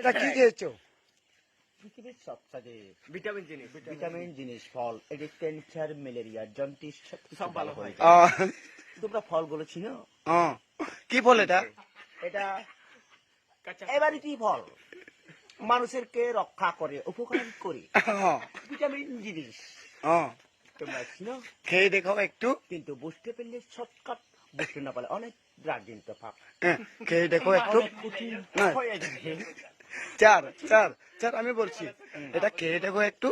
এটা কি খেয়েছো? পৃথিবীর সবচেয়ে ভিটামিন জিনিস ফল, এটি ক্যান্সার, ম্যালেরিয়া, জন্ডিস সব ভালো হয়। তোমরা ফলগুলো চিনো? কি ফল এটা? এটা এবারে কি ফল, মানুষেরকে রক্ষা করে, উপকার করে, ভিটামিন জিনিস তোমরা চিনো? খেয়ে দেখো একটু, কিন্তু বুঝতে পারলে শর্টকাট, বুঝতে না পারলে অনেক রাজনীতি তো পাপ, খেয়ে দেখো একটু। অনেক কঠিন হয়ে যাবে। চার চার চার আমি বলছি, এটা খেয়ে দেখো একটু।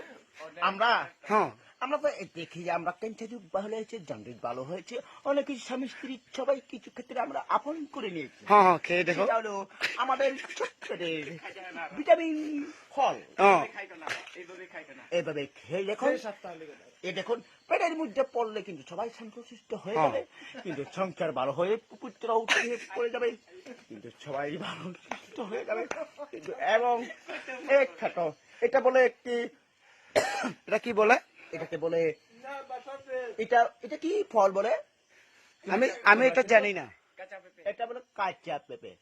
আমরা হ্যাঁ আমরা তো দেখি যে আমরা ক্যান্সার ভালো হয়েছে, জন্ডিস ভালো হয়েছে, অনেক কিছু স্বামী স্ত্রী সবাই কিছু ক্ষেত্রে আমরা আপন করে নিয়েছি। হ্যাঁ খেয়ে দেখো। সেটা হলো আমাদের ছোট্টদের ভিটামিন ফল। এইভাবে খেয়ে দেখুন, এ দেখুন পেটের মধ্যে পড়লে কিন্তু সবাই শান্তশিষ্ট হয়ে যাবে, কিন্তু সংসার ভালো হয়ে পুত্র উঠে পড়ে যাবে, কিন্তু সবাই ভালো সুস্থ হয়ে যাবে। কিন্তু এবং এক খাটো এটা বলে একটি, এটা কি বলে? এটাকে বলে, এটা এটা কি ফল বলে আমি এটা জানি না। এটা বলে কাঁচা পেঁপে।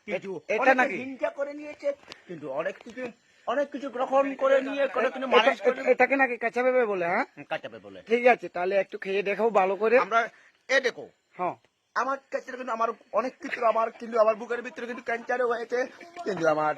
কিন্তু এটা নাকি হিংসা করে নিয়েছে, কিন্তু অনেক কিছু গ্রহণ করে নিয়ে কোনো কিন্তু মালিশ করে এটাকে নাকি কাঁচা পেঁপে বলে? হ্যাঁ কাঁচা পেঁপে বলে। ঠিক আছে, তাহলে একটু খেয়ে দেখো ভালো করে। আমরা এ দেখো, হ্যাঁ আমার ক্ষেত্রে কিন্তু আমার অনেক কিছু, আমার কিন্তু আমার বুকের ভিতরে কিন্তু ক্যান্সারও হয়েছে, কিন্তু আমার